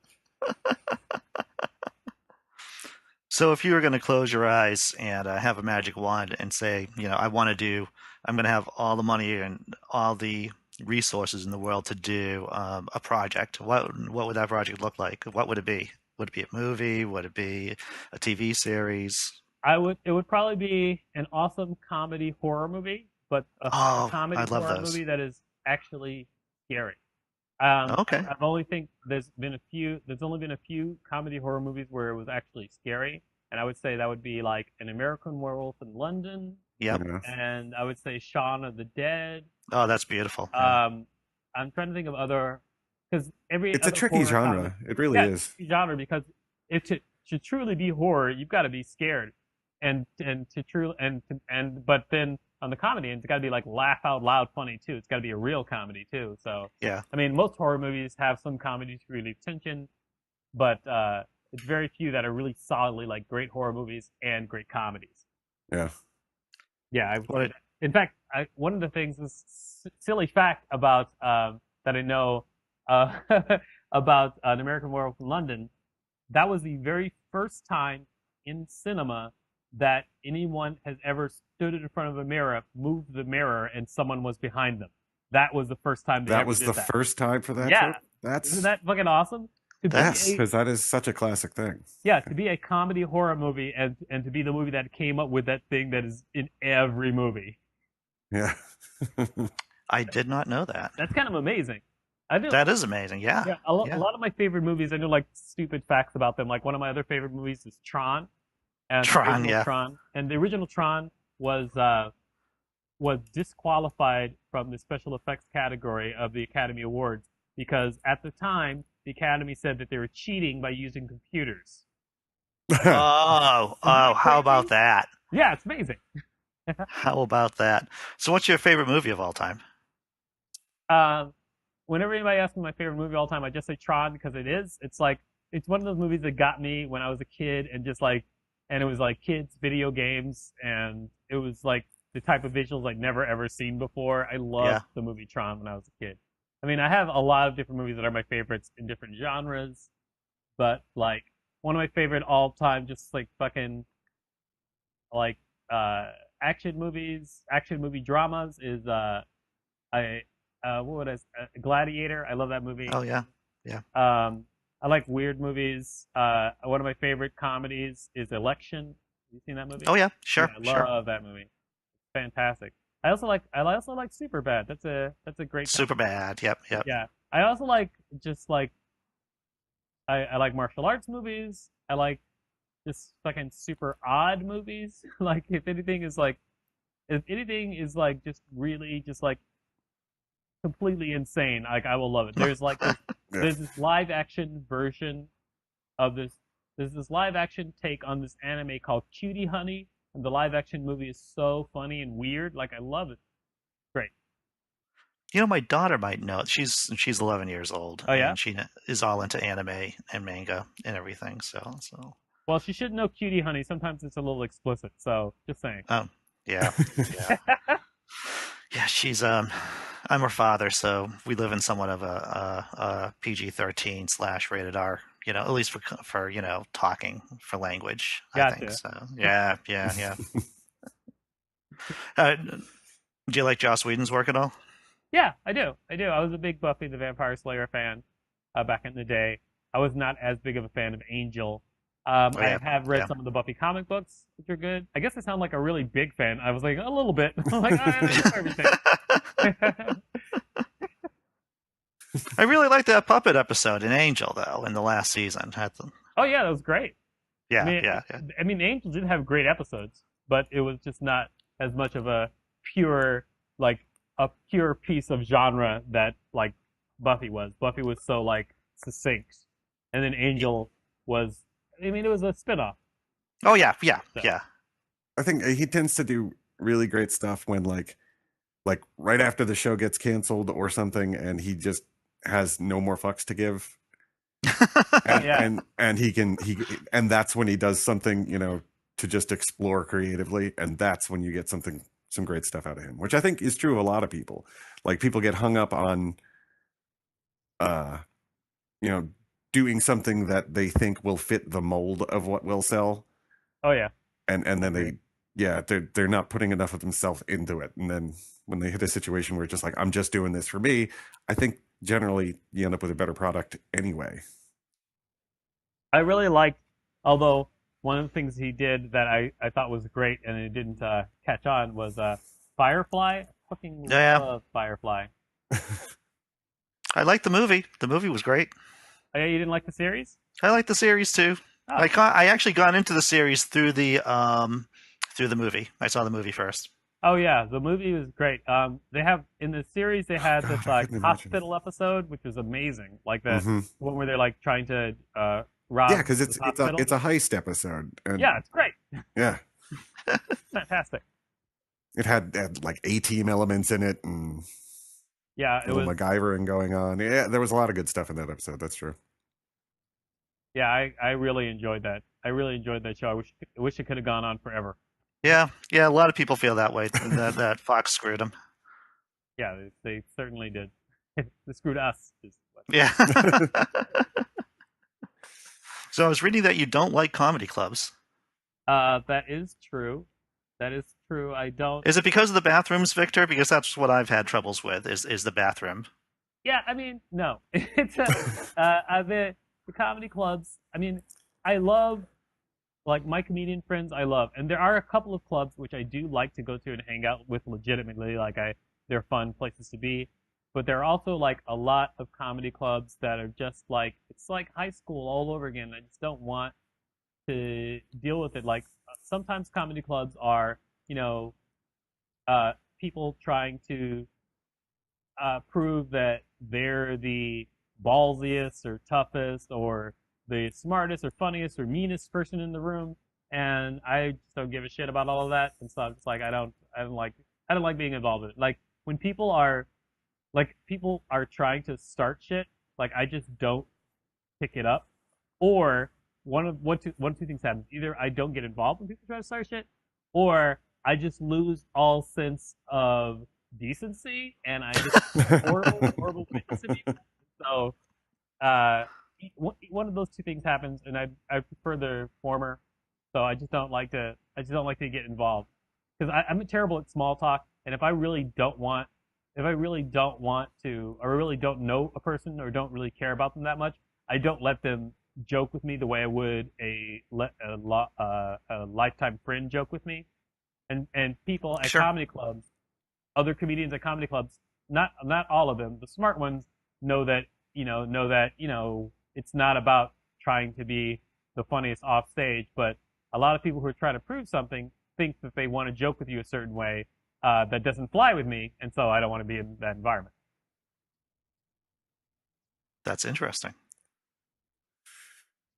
So if you were going to close your eyes and have a magic wand and say, I'm going to have all the money and all the resources in the world to do a project, what would that project look like? What would it be? Would it be a movie? Would it be a TV series? It would probably be an awesome comedy horror movie, but a comedy I love horror those. movie that is actually scary. Okay. I've only think there's only been a few comedy horror movies where it was actually scary, and I would say that would be like An American Werewolf in London. Yep. And I would say Shaun of the Dead. Oh, that's beautiful. Yeah. I'm trying to think of other, because it's a tricky genre. It really is. It's a genre because to truly be horror, you've got to be scared, but then on the comedy end, it's got to be like laugh out loud funny too. It's got to be a real comedy too. So yeah, I mean, most horror movies have some comedy to relieve tension, but it's very few that are really solidly like great horror movies and great comedies. Yeah. Yeah. In fact, one of the things, this silly fact about that I know about An American Werewolf in London, that was the very first time in cinema that anyone has ever stood in front of a mirror, moved the mirror, and someone was behind them. That was the first time they that ever was did the that. first time for that Yeah. trip? Isn't that fucking awesome? Because that is such a classic thing. Yeah, to be a comedy horror movie and to be the movie that came up with that thing that is in every movie. Yeah. I did not know that. That's kind of amazing. That is amazing. Yeah. Yeah. A lot of my favorite movies, I know like stupid facts about them. Like one of my other favorite movies is Tron. And Tron, yeah. Tron. And the original Tron was disqualified from the special effects category of the Academy Awards because at the time the Academy said that they were cheating by using computers. How about that? Yeah, it's amazing. How about that? So what's your favorite movie of all time? Whenever anybody asks me my favorite movie of all time, I just say Tron because it's one of those movies that got me when I was a kid and it was like kids video games, and it was like the type of visuals I'd never ever seen before. I loved the movie Tron when I was a kid. I mean, I have a lot of different movies that are my favorites in different genres, but like one of my favorite all time, just like fucking like action movie dramas is Gladiator. I love that movie. Oh yeah. I like weird movies. One of my favorite comedies is Election. Have you seen that movie? Oh yeah, sure. Yeah, I love that movie. It's fantastic. I also like Superbad. That's a great Superbad. Yep. Yeah. I also like I like martial arts movies. I like just fucking super odd movies. Like if anything is just really just like completely insane, like I will love it. There's like there's this live action version of this. There's this live action take on this anime called Cutie Honey, and the live action movie is so funny and weird. Like I love it. Great. My daughter might know. She's 11 years old, Oh, yeah? and she is all into anime and manga and everything. So Well, she should know Cutie Honey. Sometimes it's a little explicit, so just saying. yeah, yeah, yeah. I'm her father, so we live in somewhat of a PG-13 / rated R. At least for talking for language. I think Gotcha. so. Yeah, yeah, yeah. Do you like Joss Whedon's work at all? Yeah, I do. I do. I was a big Buffy the Vampire Slayer fan back in the day. I was not as big of a fan of Angel. Oh I yeah, have read yeah. some of the Buffy comic books, which are good. I guess I sound like a really big fan. I was like, a little bit. I'm like, I know everything. I really liked that puppet episode in Angel, though, in the last season. Oh yeah, that was great. I Yeah, mean, yeah, yeah. Angel did have great episodes, but it was just not as much of a pure, like, a pure piece of genre that like Buffy was. Buffy was so like succinct, and then Angel was. I mean, it was a spinoff. Oh yeah, yeah, So. yeah. I think he tends to do really great stuff when like right after the show gets canceled or something, and he just has no more fucks to give. And, Yeah. and and that's when he does something, to just explore creatively, and that's when you get some great stuff out of him, which I think is true of a lot of people. Like, people get hung up on you know doing something that they think will fit the mold of what will sell, Oh yeah. and then they're not putting enough of themselves into it, and then when they hit a situation where it's just like, I'm just doing this for me, I think generally you end up with a better product anyway. I really liked, although one of the things he did that I thought was great and it didn't catch on was Firefly. I fucking Yeah. love Firefly. I liked the movie. The movie was great. Oh, yeah, you didn't like the series? I liked the series too. Oh. I actually got into the series through the movie. I saw the movie first. Oh yeah, the movie was great. They have in the series they had God, this I couldn't imagine. hospital episode, which was amazing. Like the Mhm. one where they're like trying to rob. Yeah, because this hospital. it's a heist episode. And Yeah, it's great. yeah, Fantastic. it had like A-team elements in it, and Yeah, a it little was. MacGyvering going on. Yeah, there was a lot of good stuff in that episode. That's true. Yeah, I really enjoyed that. I really enjoyed that show. I wish it could have gone on forever. Yeah, yeah. A lot of people feel that way. that Fox screwed them. Yeah, they certainly did. They screwed us. Yeah. So I was reading that you don't like comedy clubs. That is true. That is true. I don't. Is it because of the bathrooms, Victor? Because that's what I've had troubles with. Is the bathroom? Yeah, I mean, no. It's the comedy clubs. I mean, I love like my comedian friends. I love, and there are a couple of clubs which I do like to go to and hang out with legitimately. They're fun places to be. But there are also like a lot of comedy clubs that are just like it's like high school all over again. I just don't want to deal with it. Like sometimes comedy clubs are, people trying to prove that they're the ballsiest or toughest or the smartest or funniest or meanest person in the room, and I just don't give a shit about all of that. And so I'm just like, I don't like being involved in it. Like when people are trying to start shit, like I just don't pick it up, or one of two things happens. Either I don't get involved when people try to start shit, or I just lose all sense of decency, and I just horrible things to people. So, one of those two things happens, and I prefer the former. So I just don't like to get involved because I'm terrible at small talk, and if I really don't want to, or really don't know a person or don't really care about them that much, I don't let them joke with me the way I would a lifetime friend joke with me. And people at Sure. comedy clubs, other comedians at comedy clubs, not all of them, the smart ones know that it's not about trying to be the funniest off stage, but a lot of people who are trying to prove something think that they want to joke with you a certain way that doesn't fly with me, and so I don't want to be in that environment. That's interesting.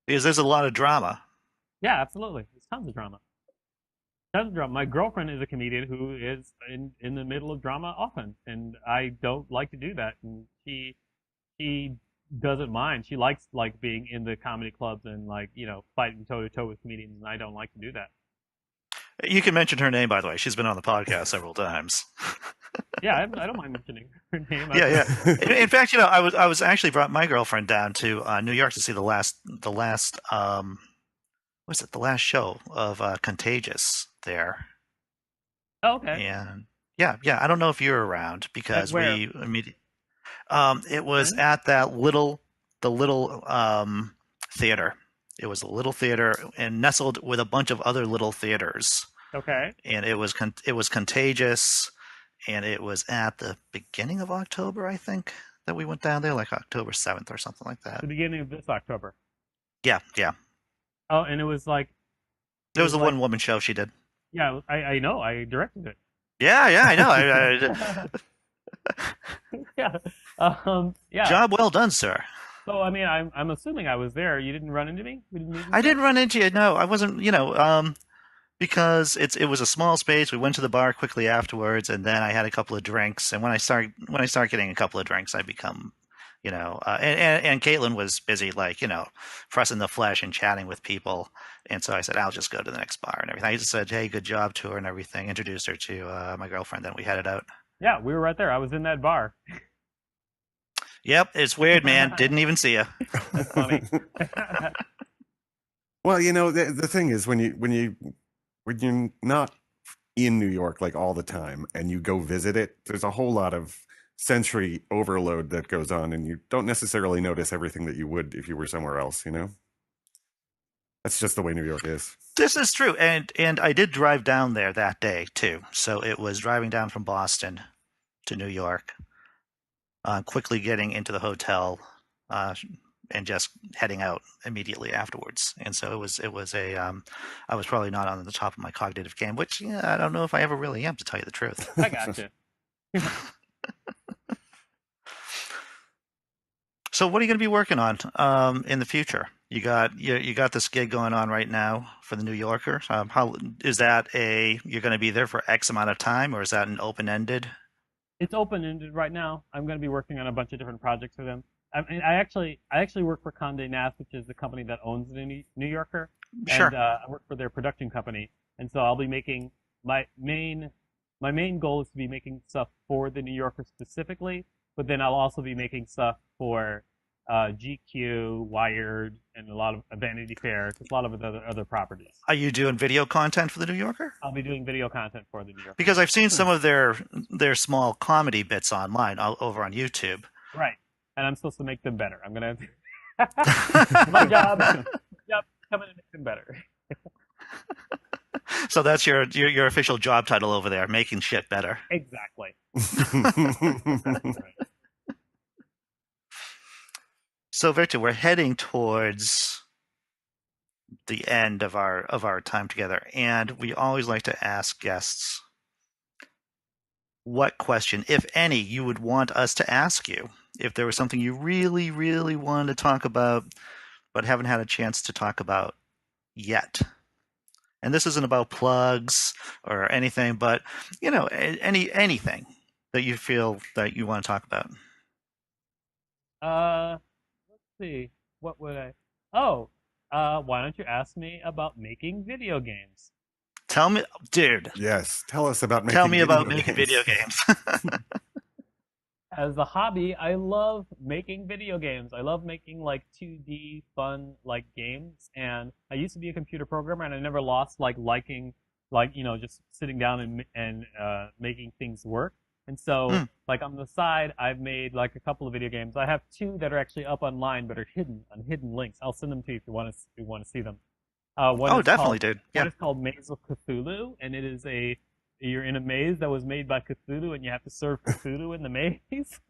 Because there's a lot of drama. Yeah, absolutely. There's tons of drama. Doesn't drama. My girlfriend is a comedian who is in the middle of drama often, and I don't like to do that. And she doesn't mind. She likes like being in the comedy clubs and like fighting toe to toe with comedians, and I don't like to do that. You can mention her name, by the way. She's been on the podcast several times. Yeah, I don't mind mentioning her name. Yeah. In fact, I was actually brought my girlfriend down to New York to see the last was it the last show of Contagious there. Oh, okay. And yeah. I don't know if you're around because Where? we immediately. It was at the little theater. It was a little theater and nestled with a bunch of other little theaters. Okay. And it was Contagious, and it was at the beginning of October, I think, that we went down there, like October 7th or something like that. The beginning of this October. Yeah. Oh, and it was like. It was the like, one-woman show she did. Yeah, I know. I directed it. Yeah, I know. Yeah. Yeah. Job well done, sir. So I mean, I'm assuming I was there. You didn't run into me. I didn't run into you. No, I wasn't. Because it was a small space. We went to the bar quickly afterwards, and then I had a couple of drinks. And when I start getting a couple of drinks, I become, and Caitlin was busy, like pressing the flesh and chatting with people. And so I said, I'll just go to the next bar and everything. I just said, hey, good job to her and everything. Introduced her to my girlfriend. Then we headed out. Yeah, we were right there. I was in that bar. Yep, it's weird, man. Didn't even see you. That's funny. Well, the thing is when you're not in New York like all the time and you go visit it, there's a whole lot of sensory overload that goes on, and you don't necessarily notice everything that you would if you were somewhere else. That's just the way New York is. This is true, and I did drive down there that day too. So it was driving down from Boston to New York, quickly getting into the hotel, and just heading out immediately afterwards. And so it was I was probably not on the top of my cognitive game, which I don't know if I ever really am, to tell you the truth. I gotcha. So what are you going to be working on in the future? You got this gig going on right now for the New Yorker. How is that you're going to be there for X amount of time, or is that an open-ended? It's open-ended right now. I'm going to be working on a bunch of different projects for them. I actually work for Condé Nast, which is the company that owns the New Yorker. Sure. And I work for their production company, and so I'll be making my main goal is to be making stuff for the New Yorker specifically, but then I'll also be making stuff for GQ, Wired, and a lot of Vanity Fair, just a lot of other properties. Are you doing video content for the New Yorker? I'll be doing video content for the New Yorker. Because I've seen some of their small comedy bits online over on YouTube. Right. And I'm supposed to make them better. I'm going to... My job. Yep. Come in and make them better. So that's your official job title over there, making shit better. Exactly. So Victor, we're heading towards the end of our time together, and we always like to ask guests what question, if any, you would want us to ask you. If there was something you really, really wanted to talk about, but haven't had a chance to talk about yet. And this isn't about plugs or anything, but anything that you feel that you want to talk about. Let's see. What would I? Oh, why don't you ask me about making video games? Tell me, dude. Yes, tell us about making. Tell me about making video games. As a hobby, I love making video games. I love making like 2D fun like games, and I used to be a computer programmer, and I never lost liking just sitting down and making things work. And so like on the side, I've made like a couple of video games. I have two that are actually up online but are hidden links. I'll send them to you if you want to see them. Definitely, dude. Yeah. One is called Maze of Cthulhu, and it is you're in a maze that was made by Cthulhu, and you have to serve Cthulhu in the maze.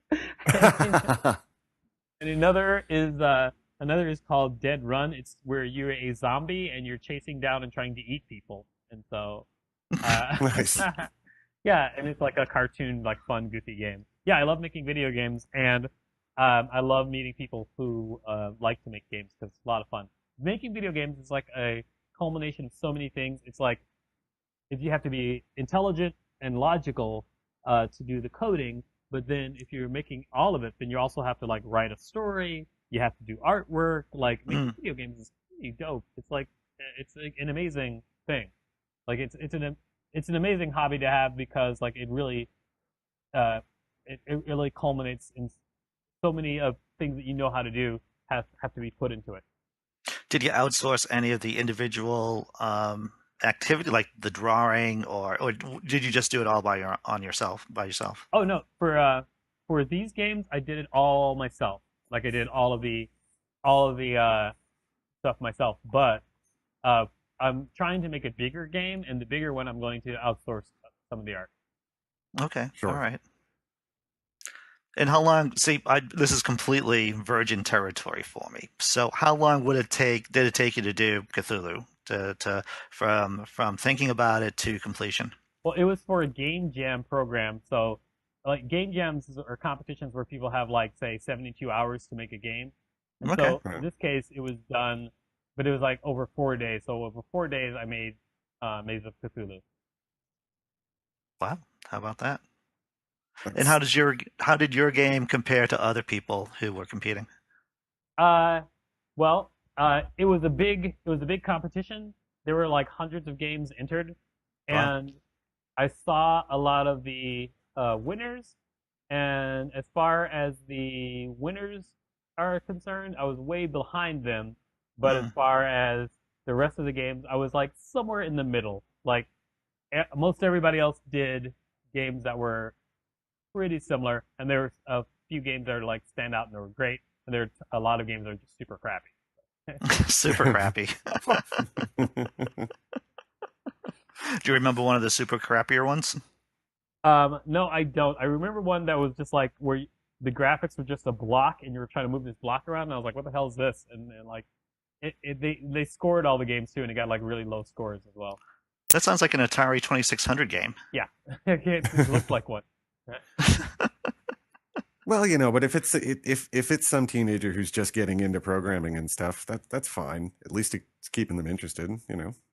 And another is called Dead Run. It's where you're a zombie and you're chasing down and trying to eat people. And so, Nice. Yeah, and it's like a cartoon, like fun, goofy game. Yeah, I love making video games, and I love meeting people who like to make games because it's a lot of fun. Making video games is like a culmination of so many things. It's like you have to be intelligent and logical to do the coding. But then if you're making all of it, then you also have to like write a story. You have to do artwork. Like making video games is pretty dope. It's like an amazing thing. Like it's an amazing hobby to have because like it really it really culminates in so many of things that you know how to do have to be put into it. Did you outsource any of the individual activity, like the drawing, or did you just do it all by yourself? Oh no, for these games, I did it all myself. Like I did all of the stuff myself. But I'm trying to make a bigger game, and the bigger one, I'm going to outsource some of the art. Okay, Sure. All right. And how long? See, this is completely virgin territory for me. So, how long did it take you to do Cthulhu? From thinking about it to completion? Well, it was for a game jam program. So, like game jams are competitions where people have like say 72 hours to make a game. And Okay. so in this case, it was done, but it was like over 4 days. So over 4 days, I made Maze of Cthulhu. Wow, how about that? And how did your game compare to other people who were competing? Well, it was a big competition. There were like hundreds of games entered, and I saw a lot of the winners. And as far as the winners are concerned, I was way behind them. But as far as the rest of the games, I was like somewhere in the middle. Like most everybody else did games that were pretty similar, and there were a few games that are like stand out and they were great, and there are a lot of games that are just super crappy. Super crappy. Do you remember one of the super crappier ones? No, I don't. I remember one that was just like where the graphics were just a block, and you were trying to move this block around, and I was like, "What the hell is this?" And like, they scored all the games too, and it got like really low scores as well. That sounds like an Atari 2600 game. Yeah, it looked like one. Well, but if it's some teenager who's just getting into programming and stuff, that's fine. At least it's keeping them interested,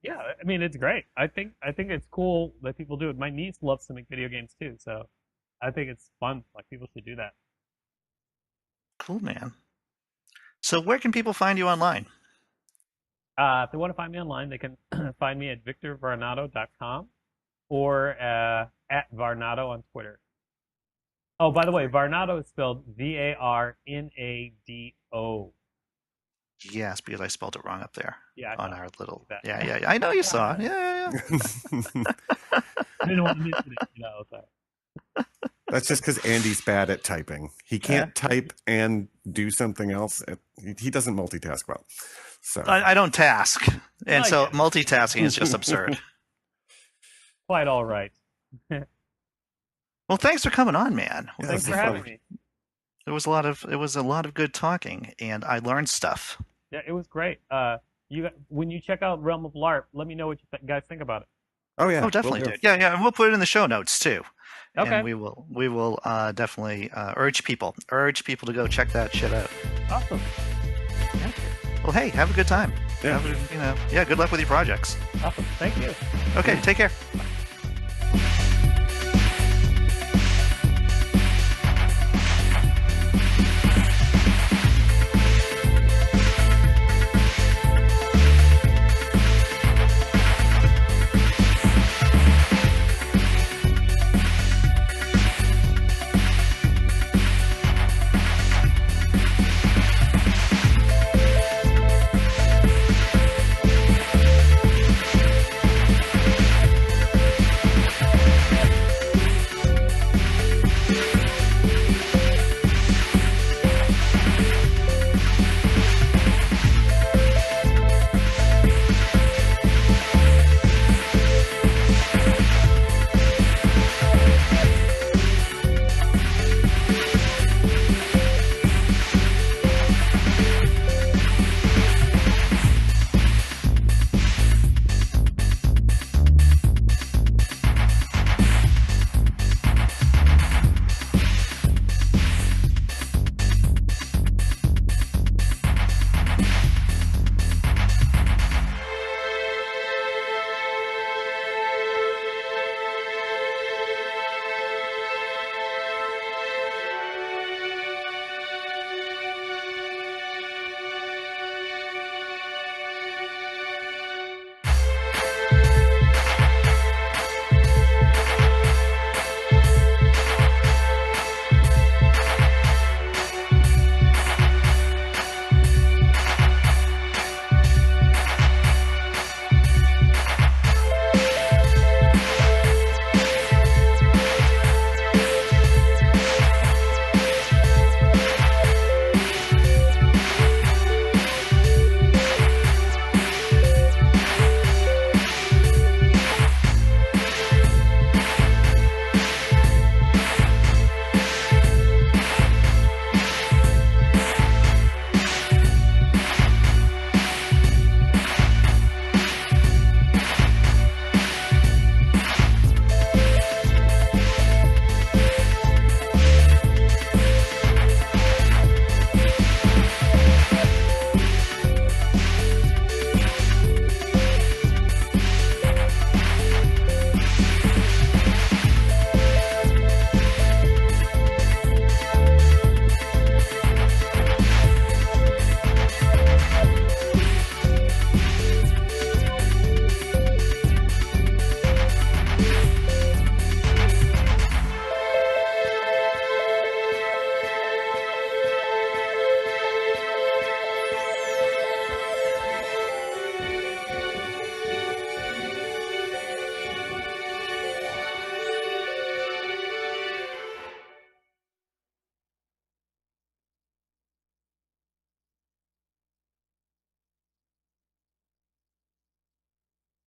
Yeah, I mean it's great. I think it's cool that people do it. My niece loves to make video games too, so I think it's fun. Like people should do that. Cool, man. So where can people find you online? If they want to find me online, they can find me at victorvarnado.com or at Varnado on Twitter. Oh, by the way, Varnado is spelled Varnado. Yes, because I spelled it wrong up there. Yeah, on our little. that. Yeah. I know you saw it. Yeah. I didn't want to mention it, so. That's just because Andy's bad at typing. He can't type and do something else. He doesn't multitask well. So I don't task, and so yeah. multitasking is just absurd. Quite all right. Well, thanks for coming on, man. Yeah, Thanks for having me. It was a lot of good talking, and I learned stuff. Yeah, it was great. When you check out Realm of LARP, let me know what you guys think about it. Oh yeah. Oh, definitely, dude. Yeah, and we'll put it in the show notes too. Okay. And we will definitely urge people to go check that shit out. Awesome. Yeah. Well, hey, have a good time. Yeah. Good luck with your projects. Awesome. Thank you. Okay, take care.